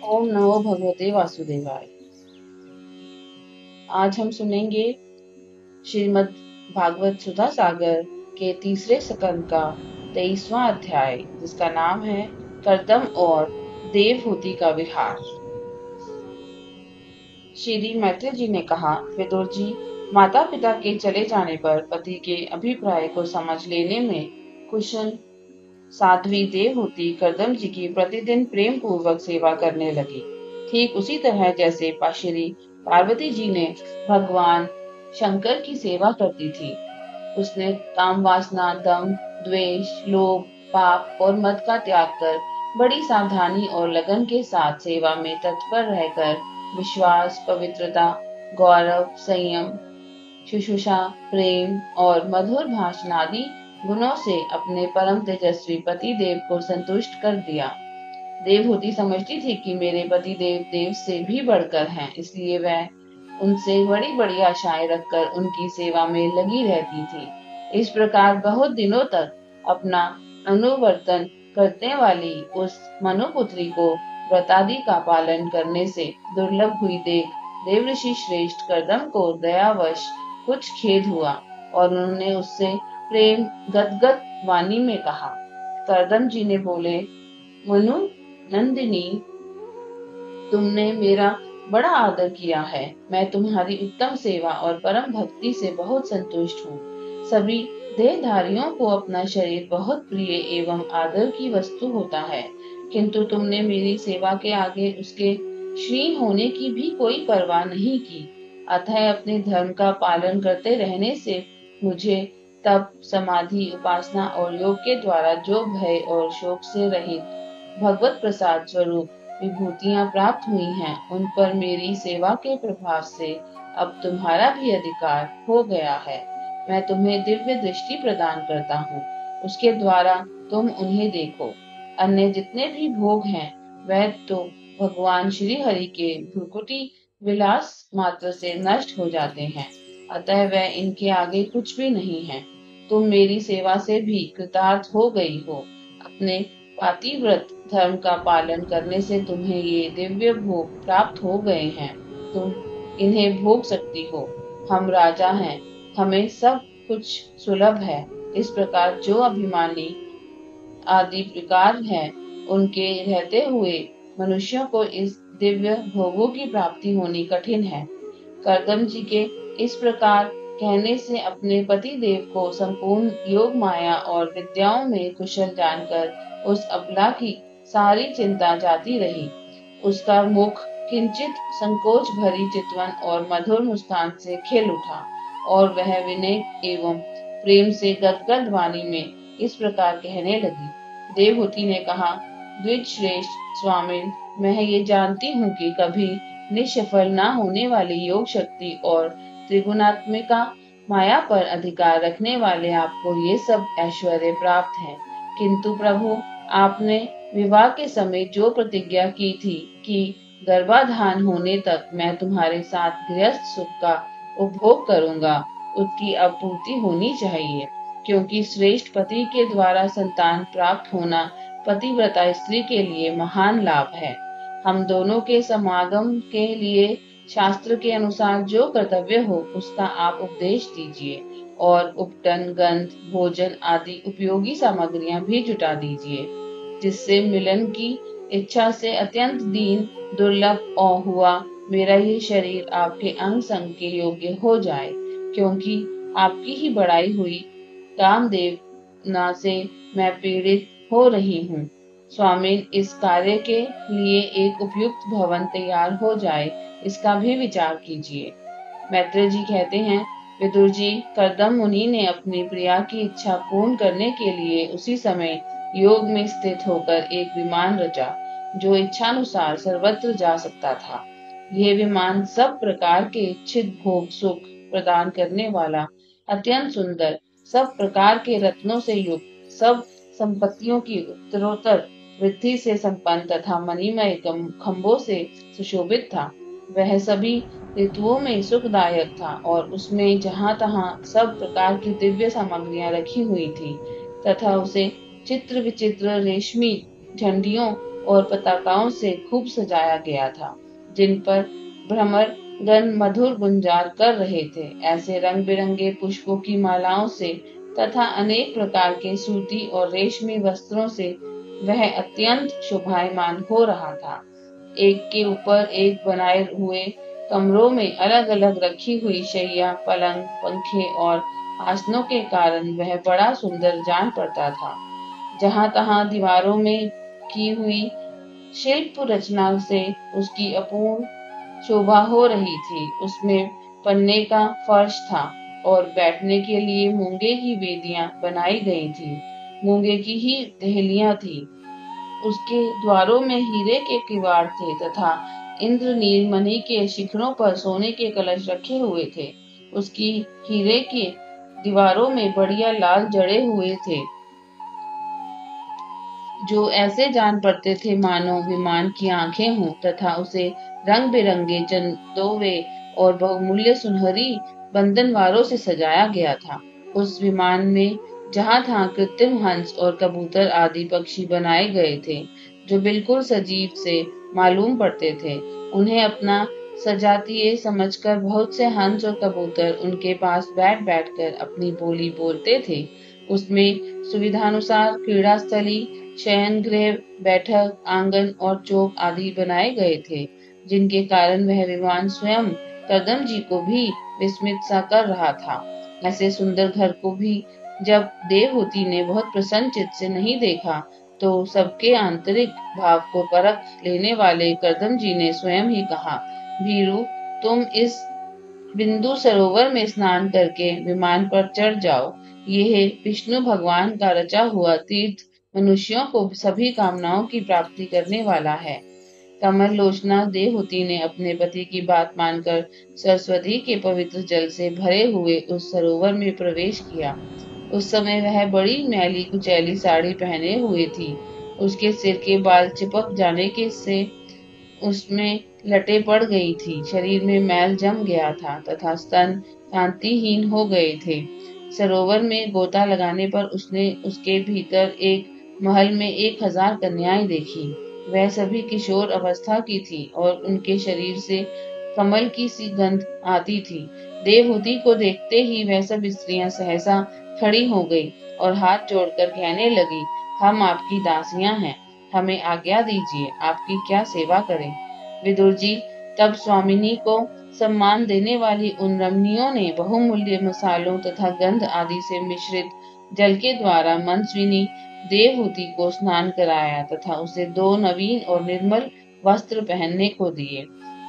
ओम नमो भगवते वासुदेवाय। आज हम सुनेंगे श्रीमद् भागवत सुधा सागर के तीसरे स्कंद का 23वां अध्याय, जिसका नाम है कर्दम और देवहूति का विहार। श्री मैत्री जी ने कहा, विदुर जी, माता पिता के चले जाने पर पति के अभिप्राय को समझ लेने में कुशल साध्वी देवहूति कर्दम जी की प्रतिदिन प्रेम पूर्वक सेवा करने लगी। ठीक उसी तरह जैसे श्री पार्वती जी ने भगवान शंकर की सेवा करती थी। उसने काम वासना, दम, द्वेष, लोभ, पाप और मद का त्याग कर बड़ी सावधानी और लगन के साथ सेवा में तत्पर रहकर विश्वास, पवित्रता, गौरव, संयम, शुश्रूषा, प्रेम और मधुर भाषण आदि गुणों से अपने परम तेजस्वी पति देव को संतुष्ट कर दिया। देवहूति समझती थी कि मेरे पति देव देव से भी बढ़कर हैं, इसलिए वह उनसे बड़ी बड़ी आशाएं रखकर उनकी सेवा में लगी रहती थी। इस प्रकार बहुत दिनों तक अपना अनुवर्तन करने वाली उस मनुपुत्री को व्रतादि का पालन करने से दुर्लभ हुई देख देवऋषि श्रेष्ठ कर्दम को दयावश कुछ खेद हुआ और उन्होंने उससे प्रेम गदगद वाणी में कहा। कर्दम जी ने बोले, मनु नंदिनी, तुमने मेरा बड़ा आदर किया है। मैं तुम्हारी उत्तम सेवा और परम भक्ति से बहुत संतुष्ट हूँ। सभी देहधारियों को अपना शरीर बहुत प्रिय एवं आदर की वस्तु होता है, किंतु तुमने मेरी सेवा के आगे उसके क्षीण होने की भी कोई परवाह नहीं की। अतः अपने धर्म का पालन करते रहने से मुझे तप, समाधि, उपासना और योग के द्वारा जो भय और शोक से रहित भगवत प्रसाद स्वरूप विभूतियां प्राप्त हुई हैं, उन पर मेरी सेवा के प्रभाव से अब तुम्हारा भी अधिकार हो गया है। मैं तुम्हें दिव्य दृष्टि प्रदान करता हूँ, उसके द्वारा तुम उन्हें देखो। अन्य जितने भी भोग हैं वह तो भगवान श्री हरि के भ्रुकुटी विलास मात्र से नष्ट हो जाते हैं, अतः वह इनके आगे कुछ भी नहीं है। तुम मेरी सेवा से भी कृतार्थ हो गई हो। अपने पातिव्रत धर्म का पालन करने से तुम्हें ये दिव्य भोग प्राप्त हो गए हैं। तुम इन्हें भोग सकती हो। हम राजा हैं, हमें सब कुछ सुलभ है। इस प्रकार जो अभिमानी आदि विकार है, उनके रहते हुए मनुष्यों को इस दिव्य भोगों की प्राप्ति होनी कठिन है। कर्दम जी के इस प्रकार कहने से अपने पति देव को संपूर्ण योग माया और विद्याओं में कुशल जानकर उस अबला की सारी चिंता जाती रही। उसका मुख किंचित संकोच भरी चितवन और मधुर मुस्कान से खिल उठा और वह विनय एवं प्रेम से गदगद वाणी में इस प्रकार कहने लगी। देवहूति ने कहा, द्विज श्रेष्ठ स्वामिन, मैं ये जानती हूँ कि कभी निष्फल न होने वाली योग शक्ति और त्रिगुणात्मिका माया पर अधिकार रखने वाले आपको ये सब ऐश्वर्य प्राप्त है। किंतु प्रभु, आपने विवाह के समय जो प्रतिज्ञा की थी कि गर्भाधान होने तक मैं तुम्हारे साथ गृहस्थ सुख का उपभोग करूंगा, उसकी अब पूर्ति होनी चाहिए, क्योंकि श्रेष्ठ पति के द्वारा संतान प्राप्त होना पतिव्रता स्त्री के लिए महान लाभ है। हम दोनों के समागम के लिए शास्त्र के अनुसार जो कर्तव्य हो उसका आप उपदेश दीजिए और उपटन, गंध, भोजन आदि उपयोगी सामग्रियां भी जुटा दीजिए, जिससे मिलन की इच्छा से अत्यंत दीन दुर्लभ हुआ मेरा ये शरीर आपके अंग संग के योग्य हो जाए, क्योंकि आपकी ही बढ़ाई हुई कामदेव ना से मैं पीड़ित हो रही हूँ। स्वामिन, इस कार्य के लिए एक उपयुक्त भवन तैयार हो जाए, इसका भी विचार कीजिए। मैत्रेय जी कहते हैं, विदुर जी, कर्दम मुनि ने अपनी प्रिया की इच्छा पूर्ण करने के लिए उसी समय योग में स्थित होकर एक विमान रचा, जो इच्छानुसार सर्वत्र जा सकता था। यह विमान सब प्रकार के इच्छित भोग सुख प्रदान करने वाला, अत्यंत सुंदर, सब प्रकार के रत्नों से युक्त, सब संपत्तियों की उत्तरोत्तर वृद्धि से संपन्न तथा मणिमय खंभों से सुशोभित था। वह सभी ऋतुओं में सुखदायक था और उसमें जहाँ तहाँ सब प्रकार की दिव्य सामग्रियां रखी हुई थी तथा उसे चित्र विचित्र रेशमी झंडियों और पताकाओं से खूब सजाया गया था, जिन पर भ्रमर गण मधुर गुंजार कर रहे थे। ऐसे रंग बिरंगे पुष्पों की मालाओं से तथा अनेक प्रकार के सूती और रेशमी वस्त्रों से वह अत्यंत शोभायमान हो रहा था। एक के ऊपर एक बनाए हुए कमरों में अलग अलग रखी हुई शैया, पलंग, पंखे और आसनों के कारण वह बड़ा सुंदर जान पड़ता था। जहां तहां दीवारों में की हुई शिल्प रचना से उसकी अपूर्ण शोभा हो रही थी। उसमें पन्ने का फर्श था और बैठने के लिए मूंगे की वेदियां बनाई गई थी। मूंगे की ही टहलियां थी। उसके द्वारों में हीरे के किवाड़ थे तथा इंद्रनील मणि के शिखरों पर सोने के कलश रखे हुए थे। उसकी हीरे के दीवारों में बढ़िया लाल जड़े हुए थे, जो ऐसे जान पड़ते थे मानो विमान की आंखें हों, तथा उसे रंग बिरंगे चंदोवे और बहुमूल्य सुनहरी बंधनवारों से सजाया गया था। उस विमान में जहां तहां कृत्रिम हंस और कबूतर आदि पक्षी बनाए गए थे, जो बिल्कुल सजीव से मालूम पड़ते थे। उन्हें अपना सजातीय समझकर बहुत से हंस और कबूतर उनके पास बैठ बैठकर अपनी बोली बोलते थे। उसमें सुविधानुसार क्रीड़ा स्थली, शयन गृह, बैठक, आंगन और चौक आदि बनाए गए थे, जिनके कारण वह विमान स्वयं कदम जी को भी विस्मित सा कर रहा था। ऐसे सुंदर घर को भी जब देवहूति ने बहुत प्रसन्न चित्त से नहीं देखा, तो सबके आंतरिक भाव को परख लेने वाले कदम जी ने स्वयं ही कहा, भीरू, तुम इस बिंदु सरोवर में स्नान करके विमान पर चढ़ जाओ। यह विष्णु भगवान का रचा हुआ तीर्थ मनुष्यों को सभी कामनाओं की प्राप्ति करने वाला है। कमल लोचना देवहूति ने अपने पति की बात मानकर सरस्वती के पवित्र जल से भरे हुए उस सरोवर में प्रवेश किया। उस समय वह बड़ी मैली कुचैली साड़ी पहने हुए थी। उसके सिर के बाल चिपक जाने के से उसमें लटे पड़ गई थी। शरीर में मैल जम गया था तथा स्तन कांतिहीन हो गए थे। सरोवर में गोता लगाने पर उसने उसके भीतर एक महल में 1000 कन्याएं देखी। वह सभी किशोर अवस्था की थी और उनके शरीर से कमल की सी गंध आती थी। देवहूति को देखते ही वह सब स्त्रियां सहसा खड़ी हो गई और हाथ जोड़कर कहने लगी, हम आपकी दासियां हैं, हमें आज्ञा दीजिए, आपकी क्या सेवा करें। विदुर जी, तब स्वामिनी को सम्मान देने वाली उन रमणियों ने बहुमूल्य मसालों तथा गंध आदि से मिश्रित जल के द्वारा मनस्विनी देवहूति को स्नान कराया तथा उसे 2 नवीन और निर्मल वस्त्र पहनने को दिए।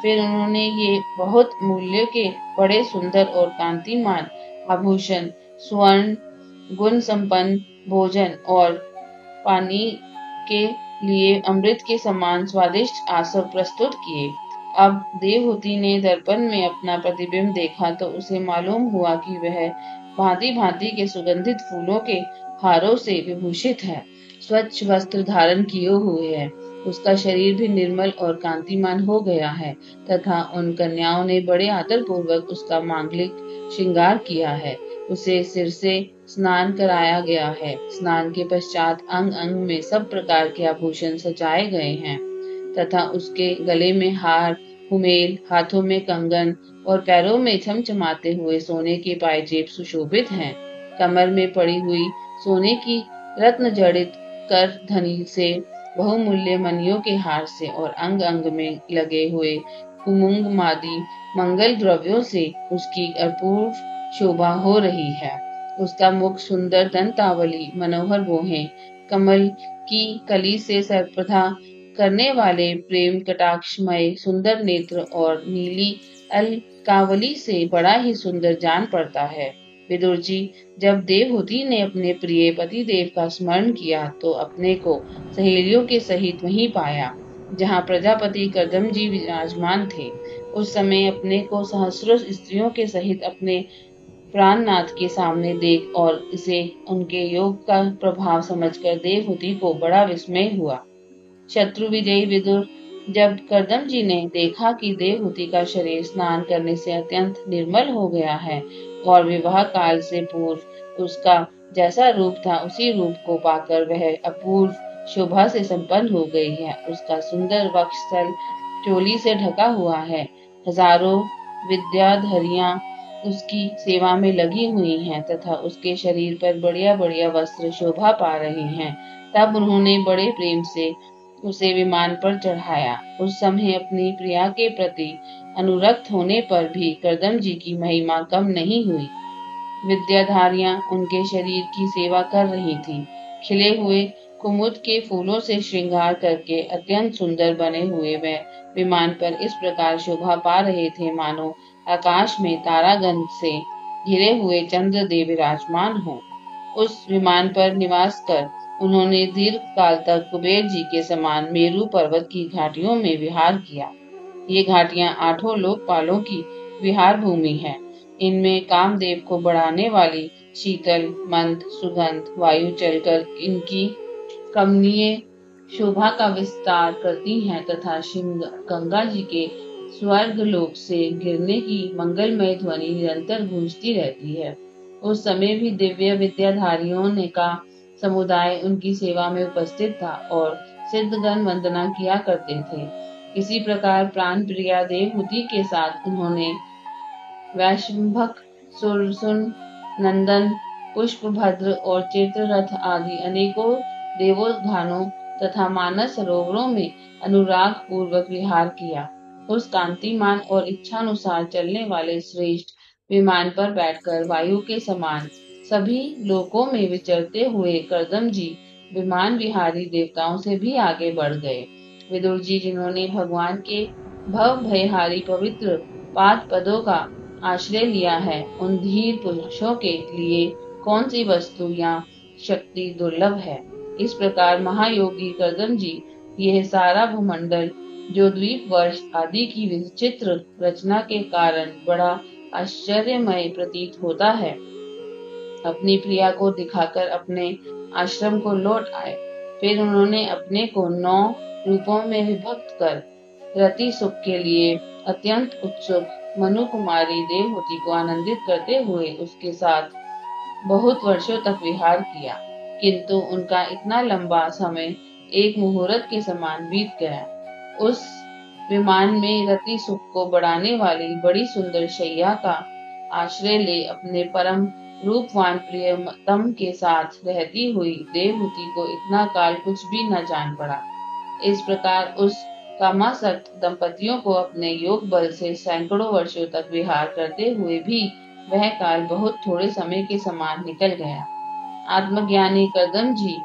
फिर उन्होंने ये बहुत मूल्य के बड़े सुंदर और कांतिमान आभूषण, स्वर्ण, गुण संपन्न भोजन और पानी के लिए अमृत के समान स्वादिष्ट आसव प्रस्तुत किए। अब देवहूति ने दर्पण में अपना प्रतिबिंब देखा तो उसे मालूम हुआ कि वह भांति भांति के सुगंधित फूलों के हारों से विभूषित है, स्वच्छ वस्त्र धारण किए हुए है। उसका शरीर भी निर्मल और कांतिमान हो गया है तथा उन कन्याओं ने बड़े आदर पूर्वक उसका मांगलिक श्रृंगार किया है। उसे सिर से स्नान कराया गया है। स्नान के पश्चात अंग अंग में सब प्रकार के आभूषण सजाए गए हैं तथा उसके गले में हार, हुमेल, हाथों में कंगन और पैरों में चमचमाते हुए सोने के पायजेब सुशोभित हैं। कमर में पड़ी हुई सोने की रत्न जड़ित कर धनी से, बहुमूल्य मणियों के हार से और अंग अंग में लगे हुए कुमुंग मादी मंगल द्रव्यों से उसकी अपूर्व शोभा हो रही है। उसका मुख सुंदर दंतावली, मनोहर भौहें, कमल की कली से सर्पथा करने वाले प्रेम कटाक्षमय सुंदर नेत्र और नीली अलकावली से बड़ा ही सुंदर जान पड़ता है। विदुर जी, जब देवहूति ने अपने प्रिय पति देव का स्मरण किया तो अपने को सहेलियों के सहित वहीं पाया, जहाँ प्रजापति कदम जी विराजमान थे। उस समय अपने को सहस्रों स्त्रियों के सहित अपने प्राणनाथ के सामने देख और इसे उनके योग का प्रभाव समझकर देवहूति को बड़ा विस्मय हुआ। शत्रु विजयी विदुर, जब कर्दम जी ने देखा कि देवहूति का शरीर स्नान करने से अत्यंत निर्मल हो गया है और विवाह काल से पूर्व उसका जैसा रूप था उसी रूप को पाकर वह अपूर्व शोभा से संपन्न हो गई है। उसका सुंदर वक्षस्थल चोली से ढका हुआ है। हजारों विद्याधरियां उसकी सेवा में लगी हुई हैं तथा उसके शरीर पर बढ़िया बढ़िया वस्त्र शोभा पा रहे हैं। तब उन्होंने बड़े प्रेम से उसे विमान पर चढ़ाया। उस समय अपनी प्रिया के प्रति अनुरक्त होने पर भी कर्दम जी की महिमा कम नहीं हुई। विद्याधारियां उनके शरीर की सेवा कर रही थीं। खिले हुए कुमुद के फूलों से श्रृंगार करके अत्यंत सुंदर बने हुए वह विमान पर इस प्रकार शोभा पा रहे थे मानो आकाश में तारागण से घिरे हुए चंद्रदेव विराजमान हो। उस विमान पर निवास कर उन्होंने दीर्घ काल तक कुबेर जी के समान मेरू पर्वत की घाटियों में विहार किया। ये घाटियां 8 लोकपालों की विहार भूमि है। इनमें कामदेव को बढ़ाने वाली शीतल मंद सुगंध वायु चलकर इनकी कमनीय शोभा का विस्तार करती हैं तथा गंगा जी के स्वर्ग लोक से गिरने की मंगलमय ध्वनि निरंतर गूंजती रहती है। उस समय भी दिव्य विद्याधारियों ने का समुदाय उनकी सेवा में उपस्थित था और सिद्धगण वंदना किया करते थे। इसी प्रकार प्राण प्रिया देवहूति के साथ उन्होंने वैशंभक, सुरसुन, नंदन, पुष्पभद्र और चित्ररथ आदि अनेकों देवोद्यानों तथा मानस सरोवरों में अनुराग पूर्वक विहार किया। उस कांतिमान और इच्छानुसार चलने वाले श्रेष्ठ विमान पर बैठकर वायु के समान सभी लोकों में विचरते हुए कर्दम जी विमान विहारी देवताओं से भी आगे बढ़ गए। विदुर जी जिन्होंने भगवान के भव भयहारी पवित्र पाद पदों का आश्रय लिया है, उन धीर पुरुषों के लिए कौन सी वस्तु या शक्ति दुर्लभ है। इस प्रकार महायोगी कर्दम जी यह सारा भूमंडल जो द्वीप वर्ष आदि की विचित्र रचना के कारण बड़ा आश्चर्यमय प्रतीत होता है, अपनी प्रिया को दिखाकर अपने आश्रम को लौट आए। फिर उन्होंने अपने को 9 रूपों में विभक्त कर रति सुख के लिए अत्यंत उत्सुक मनु कुमारी देवहूति को आनंदित करते हुए उसके साथ बहुत वर्षों तक विहार किया, किंतु उनका इतना लंबा समय एक मुहूर्त के समान बीत गया। उस विमान में रति सुख को बढ़ाने वाली बड़ी सुंदर शैया का आश्रय ले अपने परम रूपवान प्रियतम के साथ रहती हुई देवहूति को इतना काल कुछ भी न जान पड़ा। इस प्रकार उस कामासक्त दंपतियों को अपने योग बल से सैकड़ों वर्षों तक विहार करते हुए भी वह काल बहुत थोड़े समय के समान निकल गया। आत्मज्ञानी कर्दम जी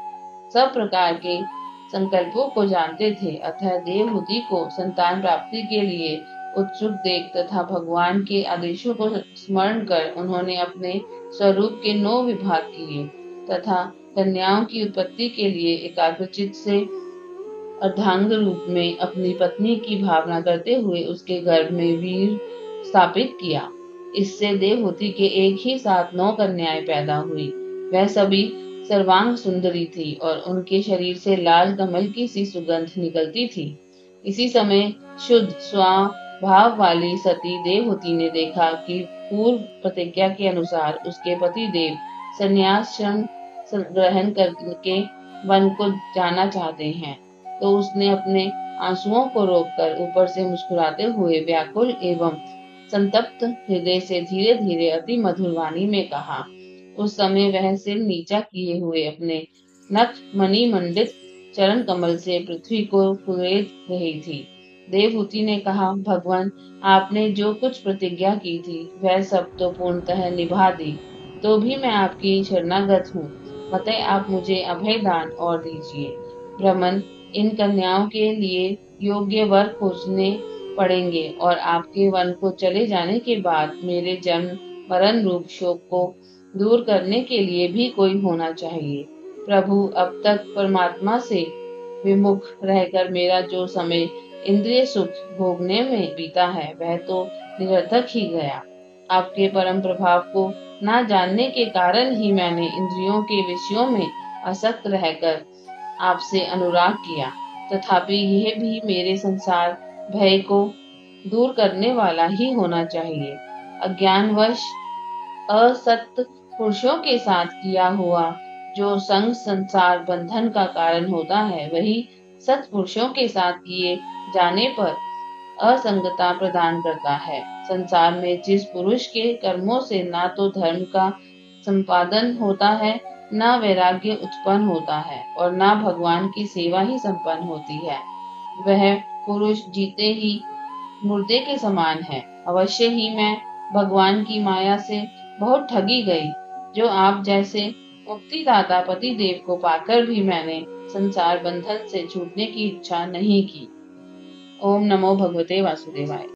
सब प्रकार के संकल्पों को जानते थे, अतः देवहूति को संतान प्राप्ति के लिए उत्सुक देख तथा भगवान के आदेशों को स्मरण कर उन्होंने अपने स्वरूप के 9 विभाग किए तथा कन्याओं की उत्पत्ति के लिए एकाग्रचित्त से अर्धांग रूप में अपनी पत्नी की भावना करते हुए उसके गर्भ में वीर स्थापित किया। इससे देवहूति के एक ही साथ 9 कन्याएं पैदा हुई। वह सभी सर्वांग सुंदरी थी और उनके शरीर से लाल कमल की सी सुगंध निकलती थी। इसी समय शुद्ध स्वभाव वाली सती देवहूति ने देखा कि पूर्व प्रतिज्ञा के अनुसार उसके पति देव संन्यास ग्रहण करके वन को जाना चाहते हैं, तो उसने अपने आंसुओं को रोककर ऊपर से मुस्कुराते हुए व्याकुल एवं संतप्त हृदय से धीरे धीरे अति मधुर वाणी में कहा। उस समय वह सिर नीचा किए हुए अपने नख मणि मंडित चरण कमल से पृथ्वी को कुरेद रही थी। देवहूति ने कहा, भगवान, आपने जो कुछ प्रतिज्ञा की थी वह सब तो पूर्णतः निभा दी, तो भी मैं आपकी शरणागत हूँ, अतः आप मुझे अभय दान और दीजिए। ब्राह्मण, इन कन्याओं के लिए योग्य वर खोजने पड़ेंगे और आपके वन को चले जाने के बाद मेरे जन्म मरण रूप शोक को दूर करने के लिए भी कोई होना चाहिए। प्रभु, अब तक परमात्मा से विमुख रहकर मेरा जो समय इंद्रिय सुख भोगने में बीता है वह तो निरर्थक ही गया। आपके परम प्रभाव को न जानने के कारण ही मैंने इंद्रियों के विषयों में आसक्त रहकर आपसे अनुराग किया, तथापि यह भी मेरे संसार भय को दूर करने वाला ही होना चाहिए। अज्ञानवश असत पुरुषों के साथ किया हुआ जो संग संसार बंधन का कारण होता है, वही सत्पुरुषों के साथ किए जाने पर असंगता प्रदान करता है। संसार में जिस पुरुष के कर्मों से ना तो धर्म का संपादन होता है, ना वैराग्य उत्पन्न होता है और ना भगवान की सेवा ही संपन्न होती है, वह पुरुष जीते ही मुर्दे के समान है। अवश्य ही मैं भगवान की माया से बहुत ठगी गई। जो आप जैसे मुक्तिदाता पति देव को पाकर भी मैंने संसार बंधन से छूटने की इच्छा नहीं की। ओम नमो भगवते वासुदेवाय।